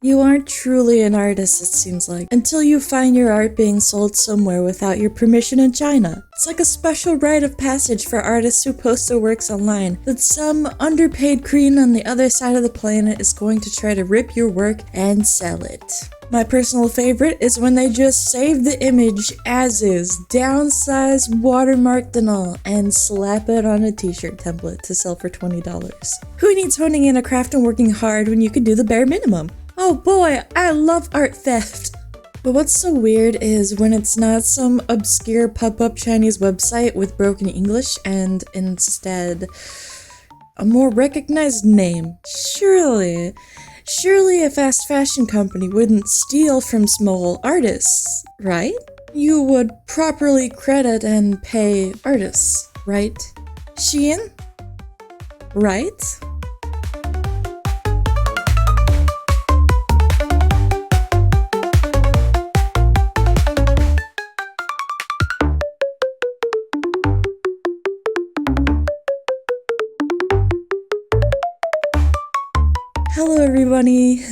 You aren't truly an artist, it seems like, until you find your art being sold somewhere without your permission in China. It's like a special rite of passage for artists who post their works online, that some underpaid cretin on the other side of the planet is going to try to rip your work and sell it. My personal favorite is when they just save the image as is, downsized, watermarked and all, and slap it on a t-shirt template to sell for $20. Who needs honing in a craft and working hard when you can do the bare minimum? Oh boy, I love art theft! But what's so weird is when it's not some obscure pop-up Chinese website with broken English and instead a more recognized name. Surely a fast fashion company wouldn't steal from small artists, right? You would properly credit and pay artists, right? Shein? Right? Hello everybody!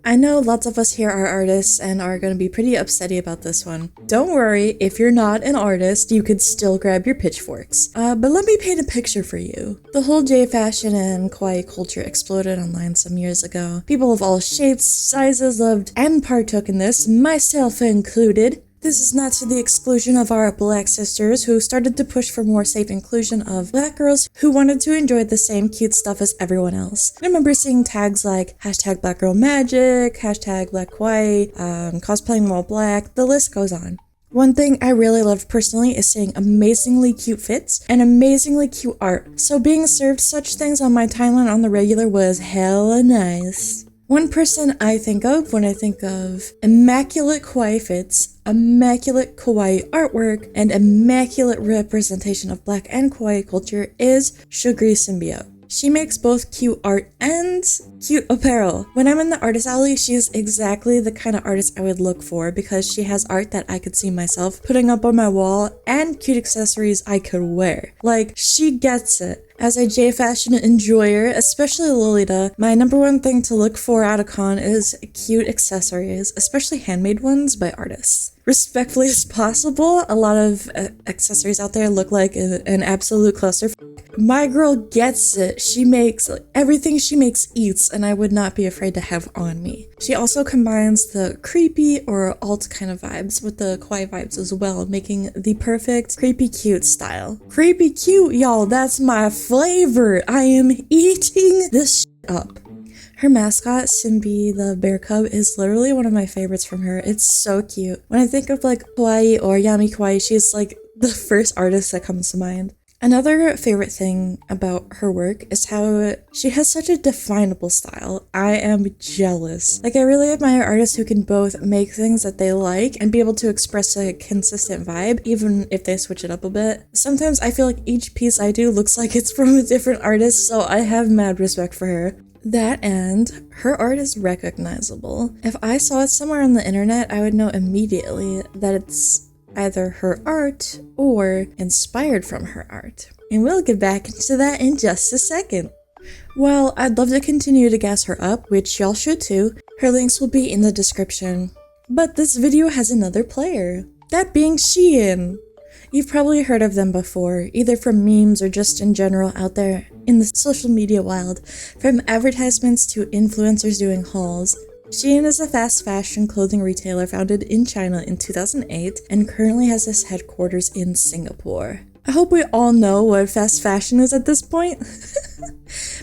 I know lots of us here are artists and are going to be pretty upsetty about this one. Don't worry, if you're not an artist, you could still grab your pitchforks. But let me paint a picture for you. The whole J-fashion and kawaii culture exploded online some years ago. People of all shapes, sizes loved and partook in this, myself included. This is not to the exclusion of our black sisters who started to push for more safe inclusion of black girls who wanted to enjoy the same cute stuff as everyone else. I remember seeing tags like hashtag black girl magic, hashtag black kawaii, cosplaying while black, the list goes on. One thing I really loved personally is seeing amazingly cute fits and amazingly cute art, so being served such things on my timeline on the regular was hella nice. One person I think of when I think of immaculate kawaii fits, immaculate kawaii artwork, and immaculate representation of black and kawaii culture is Sugary Symbio. She makes both cute art and cute apparel. When I'm in the artist alley, she's exactly the kind of artist I would look for because she has art that I could see myself putting up on my wall and cute accessories I could wear. Like, she gets it. As a J-fashion enjoyer, especially Lolita, my number one thing to look for at a con is cute accessories, especially handmade ones by artists. Respectfully as possible, a lot of accessories out there look like an absolute clusterfuck. My girl gets it. She makes everything she makes eats, and I would not be afraid to have on me. She also combines the creepy or alt kind of vibes with the kawaii vibes as well, making the perfect creepy cute style. Creepy cute, y'all, that's my flavor. I am eating this up. Her mascot, Symbi the bear cub, is literally one of my favorites from her. It's so cute. When I think of like kawaii or yami kawaii, she's like the first artist that comes to mind. Another favorite thing about her work is how she has such a definable style. I am jealous. Like, I really admire artists who can both make things that they like and be able to express a consistent vibe, even if they switch it up a bit. Sometimes I feel like each piece I do looks like it's from a different artist, so I have mad respect for her. That and her art is recognizable. If I saw it somewhere on the internet, I would know immediately that it's either her art or inspired from her art. And we'll get back into that in just a second. Well, I'd love to continue to gas her up, which y'all should too. Her links will be in the description. But this video has another player, that being Shein. You've probably heard of them before, either from memes or just in general out there in the social media wild, from advertisements to influencers doing hauls. Shein is a fast fashion clothing retailer founded in China in 2008 and currently has its headquarters in Singapore. I hope we all know what fast fashion is at this point.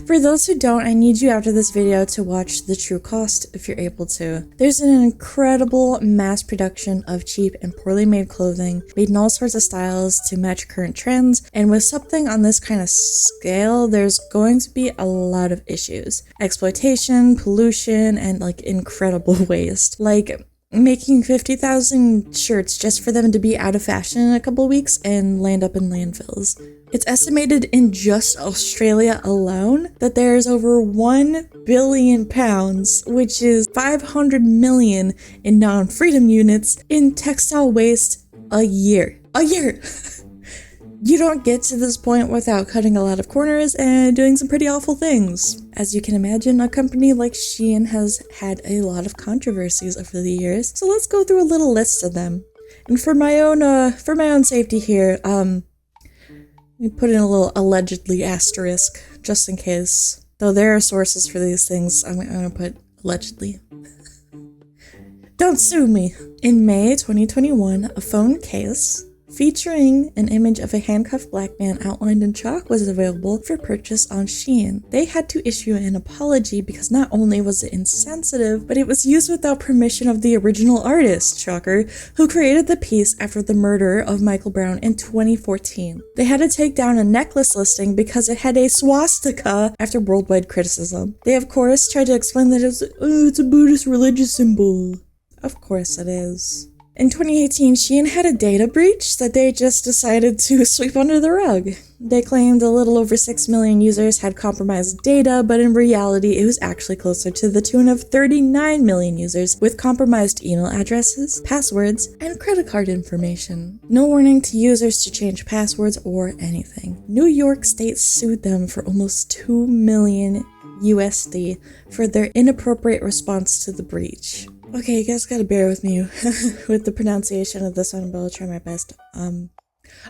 For those who don't, I need you after this video to watch The True Cost if you're able to. There's an incredible mass production of cheap and poorly made clothing made in all sorts of styles to match current trends, and with something on this kind of scale, there's going to be a lot of issues. Exploitation, pollution, and like incredible waste. Like making 50,000 shirts just for them to be out of fashion in a couple weeks and land up in landfills. It's estimated in just Australia alone that there's over 1 billion pounds, which is 500 million in non-freedom units, in textile waste a year. A year! You don't get to this point without cutting a lot of corners and doing some pretty awful things. As you can imagine, a company like Shein has had a lot of controversies over the years, so let's go through a little list of them. And for my own safety here, let me put in a little allegedly asterisk, just in case. Though there are sources for these things, I'm gonna put allegedly. Don't sue me! In May 2021, a phone case featuring an image of a handcuffed black man outlined in chalk was available for purchase on Shein. They had to issue an apology because not only was it insensitive, but it was used without permission of the original artist, shocker, who created the piece after the murder of Michael Brown in 2014. They had to take down a necklace listing because it had a swastika after worldwide criticism. They of course tried to explain that it's a Buddhist religious symbol. Of course it is. In 2018, Shein had a data breach that they just decided to sweep under the rug. They claimed a little over 6 million users had compromised data, but in reality, it was actually closer to the tune of 39 million users with compromised email addresses, passwords, and credit card information. No warning to users to change passwords or anything. New York State sued them for almost 2 million USD for their inappropriate response to the breach. Okay, you guys gotta bear with me with the pronunciation of this one, but I'll try my best.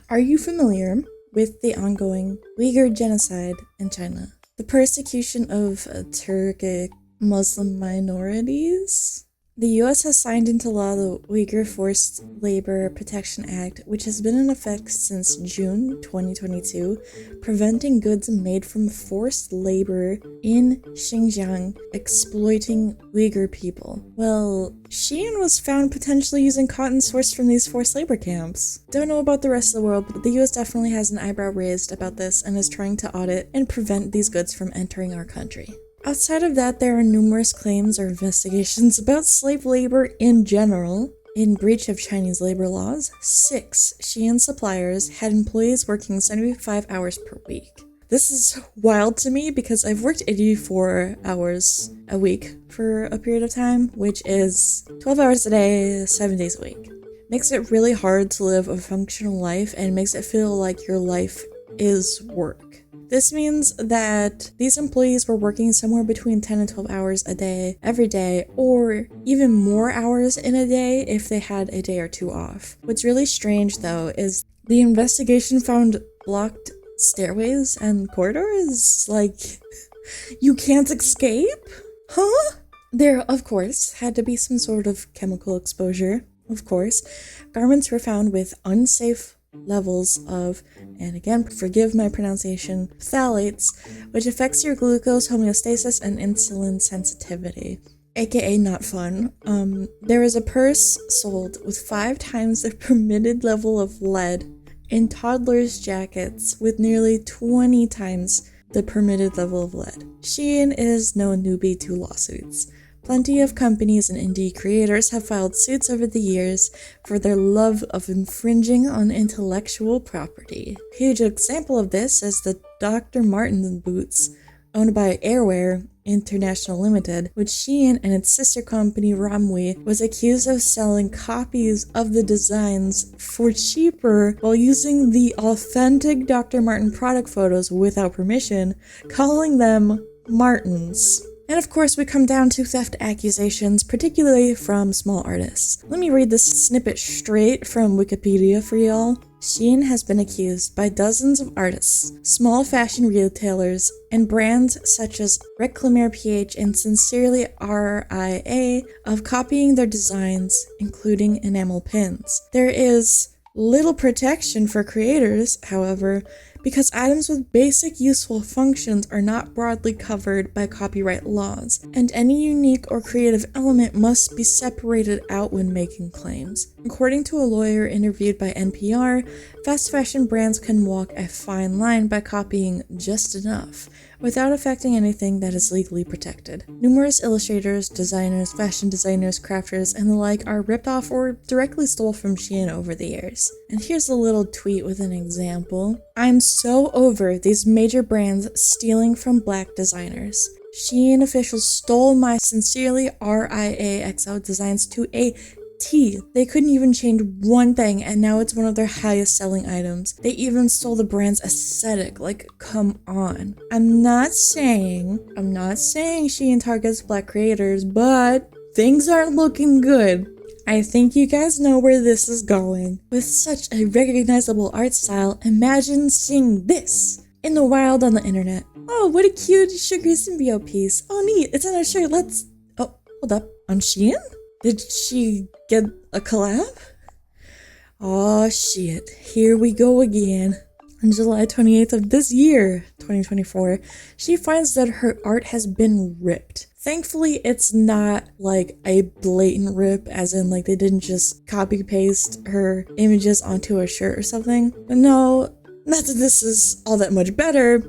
Are you familiar with the ongoing Uyghur genocide in China? The persecution of Turkic Muslim minorities? The US has signed into law the Uyghur Forced Labor Protection Act, which has been in effect since June 2022, preventing goods made from forced labor in Xinjiang exploiting Uyghur people. Well, Shein was found potentially using cotton sourced from these forced labor camps. Don't know about the rest of the world, but the US definitely has an eyebrow raised about this and is trying to audit and prevent these goods from entering our country. Outside of that, there are numerous claims or investigations about slave labor in general. In breach of Chinese labor laws, 6 Shein suppliers had employees working 75 hours per week. This is wild to me because I've worked 84 hours a week for a period of time, which is 12 hours a day, 7 days a week. Makes it really hard to live a functional life and makes it feel like your life is work. This means that these employees were working somewhere between 10 and 12 hours a day, every day, or even more hours in a day if they had a day or two off. What's really strange, though, is the investigation found blocked stairways and corridors. Like, you can't escape? Huh? There, of course, had to be some sort of chemical exposure. Of course, garments were found with unsafe levels of, and again, forgive my pronunciation, phthalates, which affects your glucose homeostasis and insulin sensitivity, aka not fun. There was a purse sold with 5 times the permitted level of lead in toddlers' jackets with nearly 20 times the permitted level of lead. Shein is no newbie to lawsuits. Plenty of companies and indie creators have filed suits over the years for their love of infringing on intellectual property. A huge example of this is the Dr. Martens boots, owned by Airwear International Limited, which Shein and its sister company Ramwi was accused of selling copies of the designs for cheaper while using the authentic Dr. Marten product photos without permission, calling them Martens. And of course, we come down to theft accusations, particularly from small artists. Let me read this snippet straight from Wikipedia for y'all. Shein has been accused by dozens of artists, small fashion retailers, and brands such as Reclamaire PH and Sincerely RIA of copying their designs, including enamel pins. There is little protection for creators, however, because items with basic useful functions are not broadly covered by copyright laws, and any unique or creative element must be separated out when making claims. According to a lawyer interviewed by NPR, fast fashion brands can walk a fine line by copying just enough, without affecting anything that is legally protected. Numerous illustrators, designers, fashion designers, crafters, and the like are ripped off or directly stole from Shein over the years. And here's a little tweet with an example. I'm so over these major brands stealing from black designers. Shein officials stole my Sincerely RIA XO designs to a T. They couldn't even change one thing, and now it's one of their highest selling items. They even stole the brand's aesthetic. Like, come on. I'm not saying Shein targets Black creators, but things aren't looking good. I think you guys know where this is going. With such a recognizable art style, imagine seeing this in the wild on the internet. Oh, what a cute Sugar Symbiote piece. Oh, neat. It's on a shirt. Oh, hold up. On Shein? Did she get a collab? Oh, shit. Here we go again. On July 28th of this year, 2024, she finds that her art has been ripped. Thankfully, it's not like a blatant rip, as in like they didn't just copy paste her images onto a shirt or something. But no, not that this is all that much better.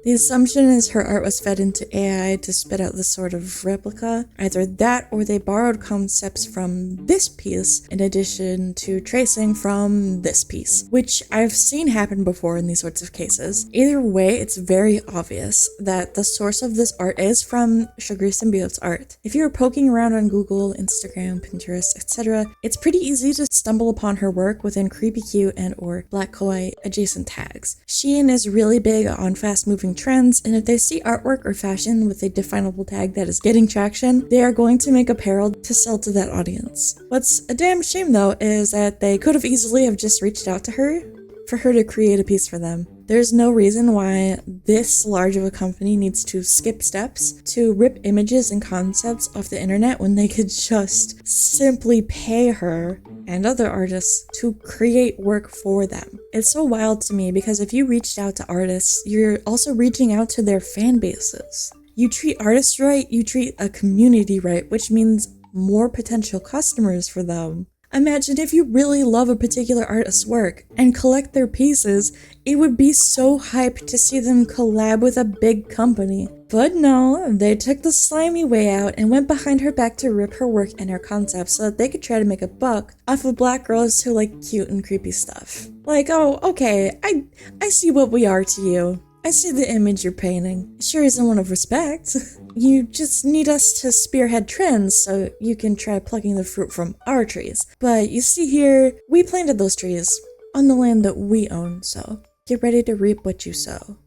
The assumption is her art was fed into AI to spit out this sort of replica. Either that or they borrowed concepts from this piece in addition to tracing from this piece, which I've seen happen before in these sorts of cases. Either way, it's very obvious that the source of this art is from Sugar Symbiote's art. If you're poking around on Google, Instagram, Pinterest, etc., it's pretty easy to stumble upon her work within creepy cute and or black kawaii adjacent tags. Shein is really big on fast-moving trends, and if they see artwork or fashion with a definable tag that is getting traction, they are going to make apparel to sell to that audience. What's a damn shame though is that they could have easily have just reached out to her for her to create a piece for them. There's no reason why this large of a company needs to skip steps to rip images and concepts off the internet when they could just simply pay her and other artists to create work for them. It's so wild to me because if you reached out to artists, you're also reaching out to their fan bases. You treat artists right, you treat a community right, which means more potential customers for them. Imagine if you really love a particular artist's work and collect their pieces, it would be so hyped to see them collab with a big company. But no, they took the slimy way out and went behind her back to rip her work and her concepts so that they could try to make a buck off of black girls who like cute and creepy stuff. Like, oh, okay, I see what we are to you. I see the image you're painting. It sure isn't one of respect. You just need us to spearhead trends so you can try plucking the fruit from our trees. But you see here, we planted those trees on the land that we own, so get ready to reap what you sow.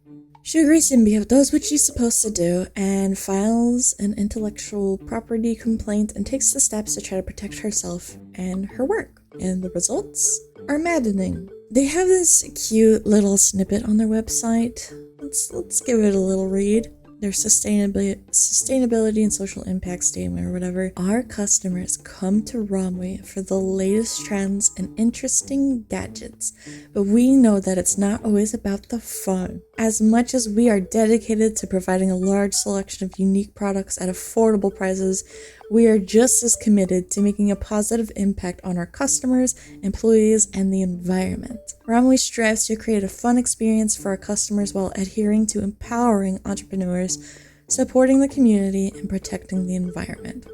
Sugar Symbiote does what she's supposed to do and files an intellectual property complaint and takes the steps to try to protect herself and her work. And the results are maddening. They have this cute little snippet on their website. Let's give it a little read. Their sustainability and social impact statement or whatever. Our customers come to Romwe for the latest trends and interesting gadgets, but we know that it's not always about the fun. As much as we are dedicated to providing a large selection of unique products at affordable prices, we are just as committed to making a positive impact on our customers, employees, and the environment. Romwe strives to create a fun experience for our customers while adhering to empowering entrepreneurs, supporting the community, and protecting the environment.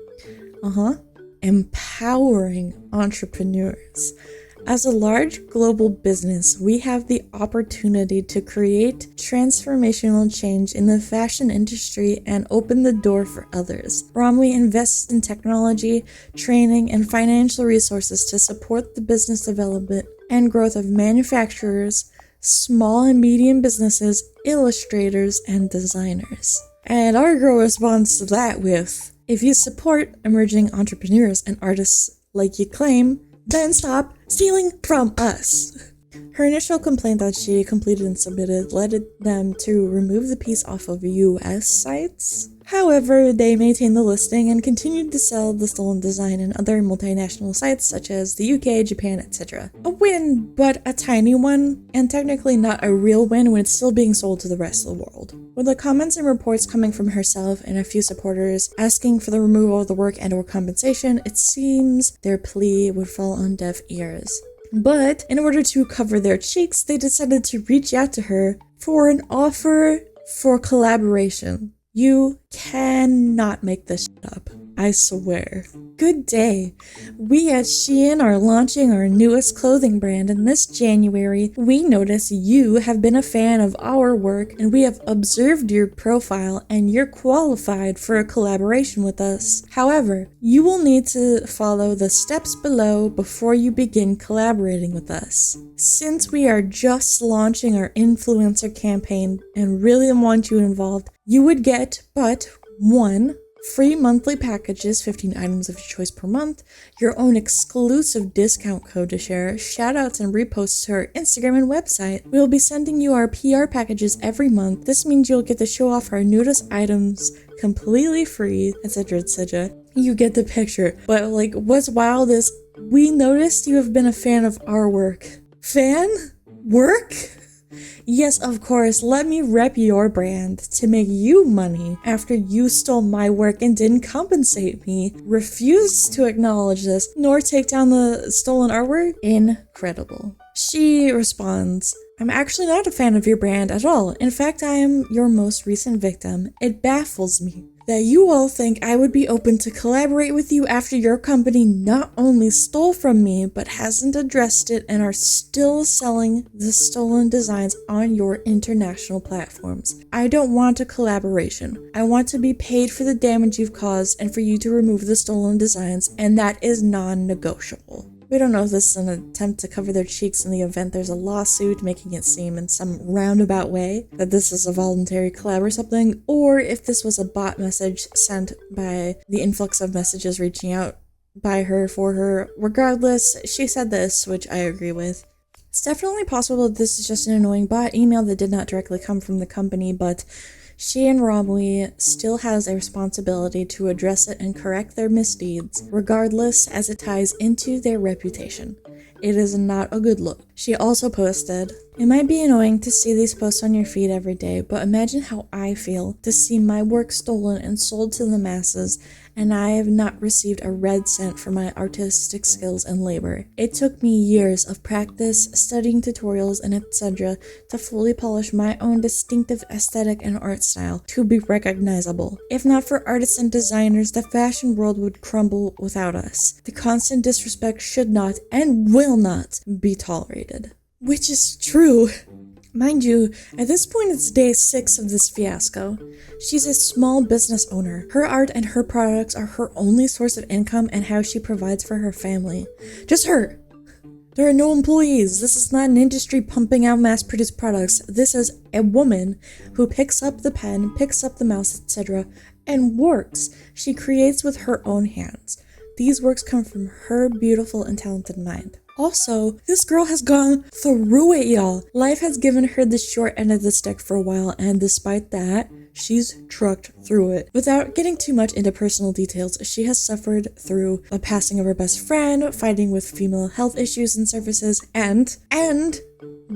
Empowering entrepreneurs. As a large global business, we have the opportunity to create transformational change in the fashion industry and open the door for others. Romwe invests in technology, training, and financial resources to support the business development and growth of manufacturers, small and medium businesses, illustrators, and designers. And our girl responds to that with, if you support emerging entrepreneurs and artists like you claim, then stop stealing from us. Her initial complaint that she completed and submitted led them to remove the piece off of US sites. However, they maintained the listing and continued to sell the stolen design in other multinational sites such as the UK, Japan, etc. A win, but a tiny one, and technically not a real win when it's still being sold to the rest of the world. With the comments and reports coming from herself and a few supporters asking for the removal of the work and or compensation, it seems their plea would fall on deaf ears. But in order to cover their cheeks, they decided to reach out to her for an offer for collaboration. You cannot make this shit up. I swear. Good day. We at Shein are launching our newest clothing brand, and this January, we notice you have been a fan of our work and we have observed your profile and you're qualified for a collaboration with us. However, you will need to follow the steps below before you begin collaborating with us. Since we are just launching our influencer campaign and really want you involved, you would get but 1. Free monthly packages, 15 items of your choice per month, your own exclusive discount code to share, shoutouts and reposts to our Instagram and website. We will be sending you our PR packages every month. This means you'll get to show off our newest items completely free, etc., etc. You get the picture. But like, what's wild is we noticed you have been a fan of our work. Fan? Work? Yes, of course, let me rep your brand to make you money after you stole my work and didn't compensate me. Refuse to acknowledge this, nor take down the stolen artwork? Incredible. She responds, I'm actually not a fan of your brand at all. In fact, I am your most recent victim. It baffles me that you all think I would be open to collaborate with you after your company not only stole from me, but hasn't addressed it and are still selling the stolen designs on your international platforms. I don't want a collaboration. I want to be paid for the damage you've caused and for you to remove the stolen designs, and that is non-negotiable. We don't know if this is an attempt to cover their cheeks in the event there's a lawsuit, making it seem in some roundabout way that this is a voluntary collab or something, or if this was a bot message sent by the influx of messages reaching out by her for her. Regardless, she said this, which I agree with. It's definitely possible that this is just an annoying bot email that did not directly come from the company, but she and Romley still has a responsibility to address it and correct their misdeeds, regardless, as it ties into their reputation. It is not a good look. She also posted, it might be annoying to see these posts on your feed every day, but imagine how I feel to see my work stolen and sold to the masses, and I have not received a red cent for my artistic skills and labor. It took me years of practice, studying tutorials, and etc. to fully polish my own distinctive aesthetic and art style to be recognizable. If not for artists and designers, the fashion world would crumble without us. The constant disrespect should not and will not be tolerated. Which is true. Mind you, at this point it's day 6 of this fiasco. She's a small business owner. Her art and her products are her only source of income and how she provides for her family. Just her. There are no employees. This is not an industry pumping out mass-produced products. This is a woman who picks up the pen, picks up the mouse, etc., and works. She creates with her own hands. These works come from her beautiful and talented mind. Also, this girl has gone through it, y'all. Life has given her the short end of the stick for a while, and despite that, she's trucked through it. Without getting too much into personal details, she has suffered through a passing of her best friend, fighting with female health issues and services, and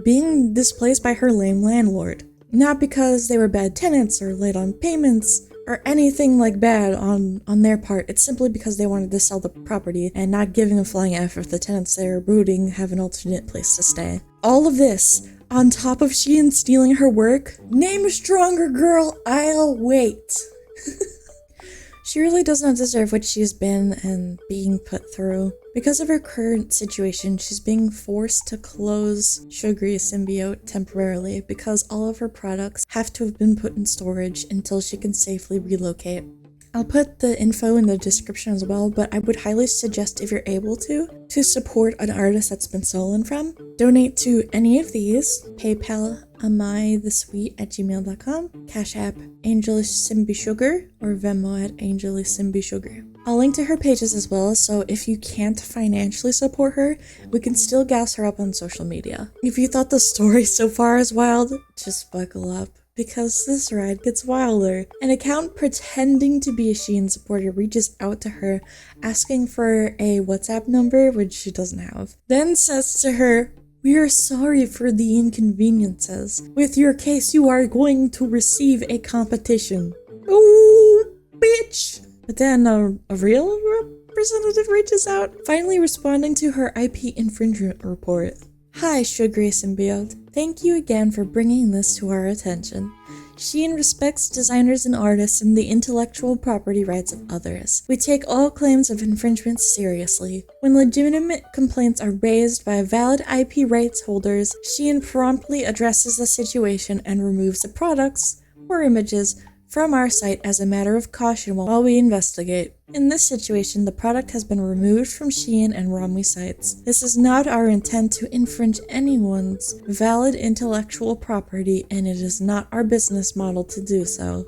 being displaced by her lame landlord. Not because they were bad tenants or late on payments, or anything like bad on their part. It's simply because they wanted to sell the property and not giving a flying F if the tenants they were brooding have an alternate place to stay. All of this, on top of Shein stealing her work? Name a stronger girl, I'll wait. She really does not deserve what she's been and being put through. Because of her current situation, she's being forced to close AngelySymbiSugar temporarily because all of her products have to have been put in storage until she can safely relocate. I'll put the info in the description as well, but I would highly suggest, if you're able to support an artist that's been stolen from. Donate to any of these: PayPal amythesweet@gmail.com, Cashapp AngelySymbiSugar, or Venmo @AngelySymbiSugar. I'll link to her pages as well, so if you can't financially support her, we can still gas her up on social media. If you thought the story so far is wild, just buckle up, because this ride gets wilder. An account pretending to be a Shein supporter reaches out to her, asking for a WhatsApp number, which she doesn't have. Then says to her, "We are sorry for the inconveniences. With your case, you are going to receive a competition." Oh, bitch! But then a real representative reaches out, finally responding to her IP infringement report. "Hi, AngelySymbiSugar. Thank you again for bringing this to our attention. Shein respects designers and artists and the intellectual property rights of others. We take all claims of infringement seriously. When legitimate complaints are raised by valid IP rights holders, Shein promptly addresses the situation and removes the products or images from our site as a matter of caution while we investigate. In this situation, the product has been removed from Shein and Romwe sites. This is not our intent to infringe anyone's valid intellectual property, and it is not our business model to do so.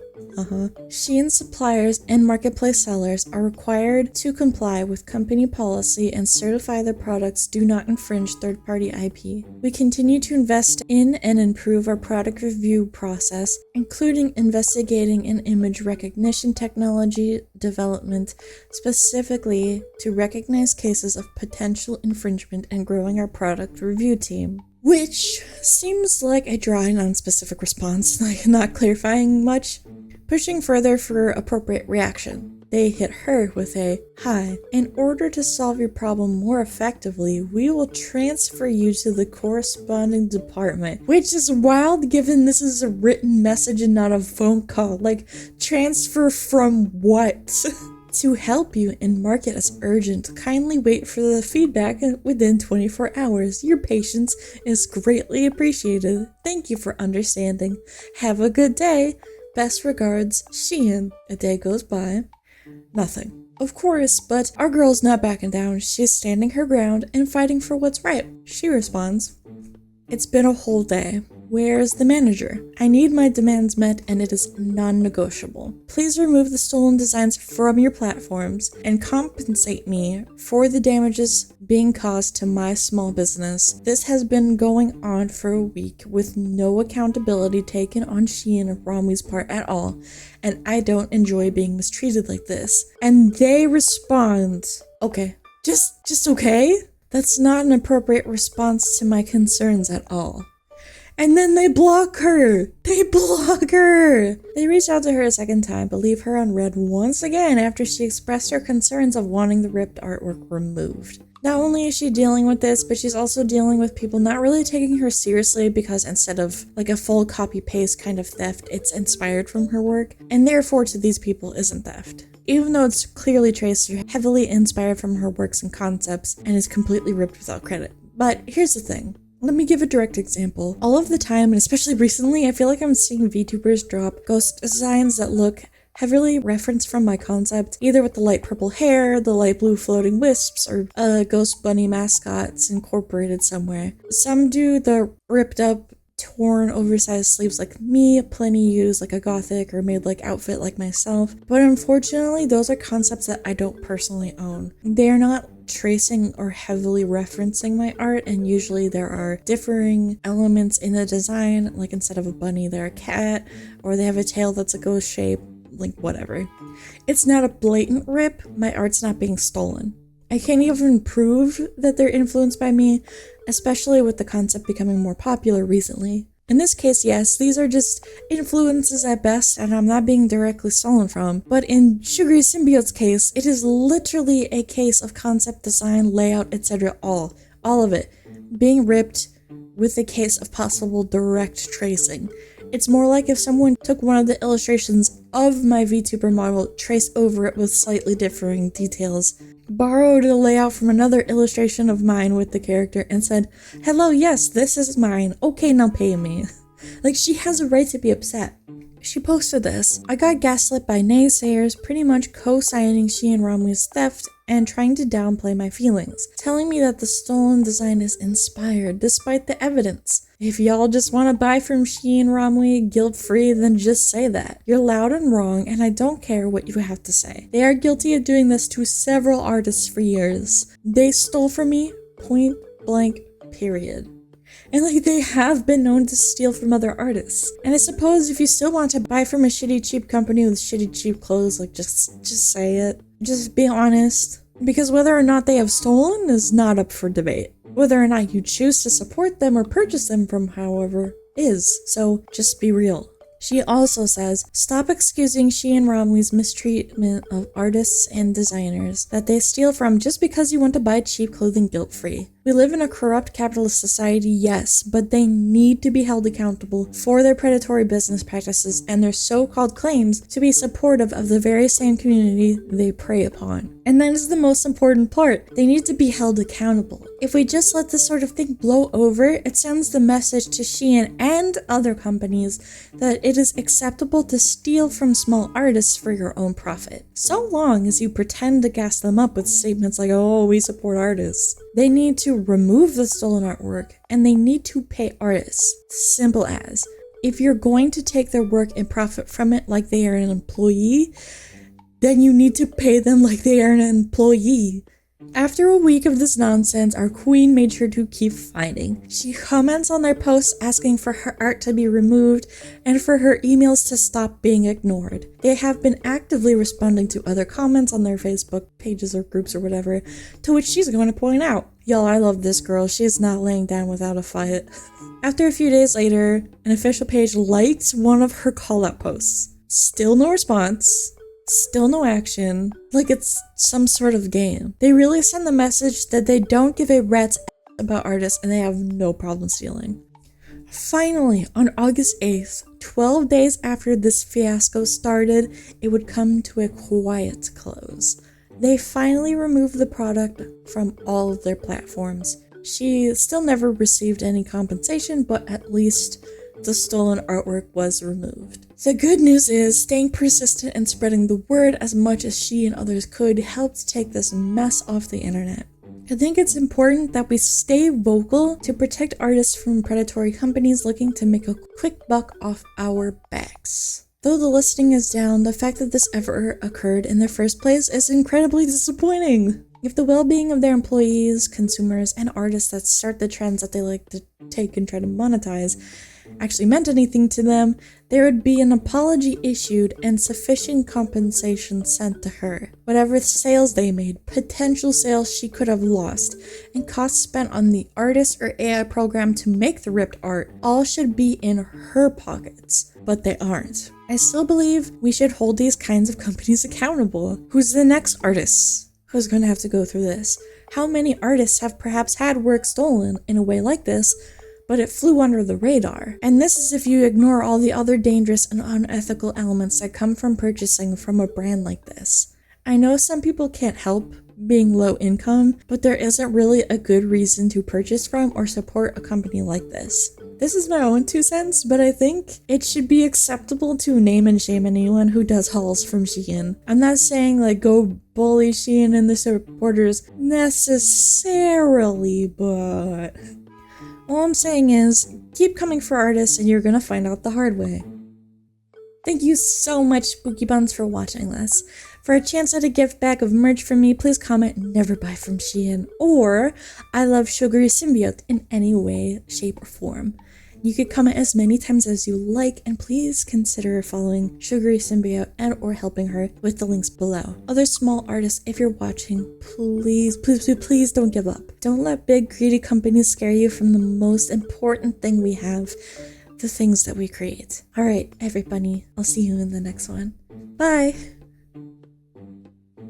Shein suppliers and marketplace sellers are required to comply with company policy and certify their products do not infringe third-party IP. We continue to invest in and improve our product review process, including investigating an image recognition technology development specifically to recognize cases of potential infringement and growing our product review team. Which seems like a dry, non-specific response, like not clarifying much. Pushing further for appropriate reaction. They hit her with a, "Hi, in order to solve your problem more effectively, we will transfer you to the corresponding department." Which is wild given this is a written message and not a phone call. Like, transfer from what? To help you and mark it as urgent, kindly wait for the feedback within 24 hours. Your patience is greatly appreciated. Thank you for understanding. Have a good day. Best regards, Shein. A day goes by. Nothing. Of course, but our girl's not backing down. She's standing her ground and fighting for what's right. She responds, "It's been a whole day. Where's the manager? I need my demands met and it is non-negotiable. Please remove the stolen designs from your platforms and compensate me for the damages being caused to my small business. This has been going on for a week with no accountability taken on Shein and Romwe's part at all, and I don't enjoy being mistreated like this." And they respond, "Okay, just okay? That's not an appropriate response to my concerns at all." And then they block her! They block her! They reach out to her a second time, but leave her on red once again after she expressed her concerns of wanting the ripped artwork removed. Not only is she dealing with this, but she's also dealing with people not really taking her seriously because instead of like a full copy-paste kind of theft, it's inspired from her work, and therefore to these people isn't theft. Even though it's clearly traced or heavily inspired from her works and concepts and is completely ripped without credit. But here's the thing. Let me give a direct example. All of the time, and especially recently, I feel like I'm seeing VTubers drop ghost designs that look heavily referenced from my concept, either with the light purple hair, the light blue floating wisps, or ghost bunny mascots incorporated somewhere. Some do the ripped up, torn, oversized sleeves like me, plenty use like a gothic or made like outfit like myself, but unfortunately those are concepts that I don't personally own. They are not tracing or heavily referencing my art, and usually there are differing elements in the design, like instead of a bunny they're a cat, or they have a tail that's a ghost shape, like whatever. It's not a blatant rip, my art's not being stolen. I can't even prove that they're influenced by me, especially with the concept becoming more popular recently. In this case, yes, these are just influences at best, and I'm not being directly stolen from. But in Sugary Symbiote's case, it is literally a case of concept design, layout, etc. All of it being ripped with a case of possible direct tracing. It's more like if someone took one of the illustrations of my VTuber model, traced over it with slightly differing details, borrowed a layout from another illustration of mine with the character, and said, "Hello, yes, this is mine. Okay, now pay me." Like, she has a right to be upset. She posted this. "I got gaslit by naysayers, pretty much co-signing Shein Romwe's theft and trying to downplay my feelings, telling me that the stolen design is inspired despite the evidence. If y'all just want to buy from Shein Romwe guilt-free, then just say that. You're loud and wrong, and I don't care what you have to say. They are guilty of doing this to several artists for years. They stole from me, point blank, period." And like, they have been known to steal from other artists. And I suppose if you still want to buy from a shitty cheap company with shitty cheap clothes, like just say it. Just be honest. Because whether or not they have stolen is not up for debate. Whether or not you choose to support them or purchase them from, however, is. So just be real. She also says, "Stop excusing Shein Romwe's mistreatment of artists and designers that they steal from just because you want to buy cheap clothing guilt-free. We live in a corrupt capitalist society, yes, but they need to be held accountable for their predatory business practices and their so-called claims to be supportive of the very same community they prey upon. And that is the most important part. They need to be held accountable. If we just let this sort of thing blow over, it sends the message to Shein and other companies that it is acceptable to steal from small artists for your own profit. So long as you pretend to gas them up with statements like, oh, we support artists. They need to remove the stolen artwork and they need to pay artists. Simple as. If you're going to take their work and profit from it like they are an employee, then you need to pay them like they are an employee. After a week of this nonsense, our queen made sure to keep fighting. She comments on their posts asking for her art to be removed and for her emails to stop being ignored. They have been actively responding to other comments on their Facebook pages or groups or whatever, to which she's going to point out, y'all, I love this girl. She is not laying down without a fight. After a few days later, an official page liked one of her call-out posts. Still no response. Still no action, like it's some sort of game. They really send the message that they don't give a rat's ass about artists and they have no problem stealing. Finally, on August 8th, 12 days after this fiasco started, it would come to a quiet close. They finally removed the product from all of their platforms. She still never received any compensation, but at least the stolen artwork was removed. The good news is, staying persistent and spreading the word as much as she and others could helped take this mess off the internet. I think it's important that we stay vocal to protect artists from predatory companies looking to make a quick buck off our backs. Though the listing is down, the fact that this ever occurred in the first place is incredibly disappointing. If the well-being of their employees, consumers, and artists that start the trends that they like to take and try to monetize actually meant anything to them, there would be an apology issued and sufficient compensation sent to her. Whatever sales they made, potential sales she could have lost, and costs spent on the artist or AI program to make the ripped art, all should be in her pockets. But they aren't. I still believe we should hold these kinds of companies accountable. Who's the next artist who's going to have to go through this? How many artists have perhaps had work stolen in a way like this, but it flew under the radar? And this is if you ignore all the other dangerous and unethical elements that come from purchasing from a brand like this. I know some people can't help being low income, but there isn't really a good reason to purchase from or support a company like this. This is my own 2 cents, but I think it should be acceptable to name and shame anyone who does hauls from Shein. I'm not saying like go bully Shein and the supporters necessarily, but all I'm saying is keep coming for artists and you're gonna find out the hard way. Thank you so much, Spookybunns, for watching this. For a chance at a gift bag of merch from me, please comment never buy from Shein or I love Sugary Symbiote in any way, shape, or form. You could comment as many times as you like, and please consider following Sugary Symbiote and or helping her with the links below. Other small artists, if you're watching, please, please, please, please don't give up. Don't let big greedy companies scare you from the most important thing we have, the things that we create. Alright, everybody, I'll see you in the next one. Bye!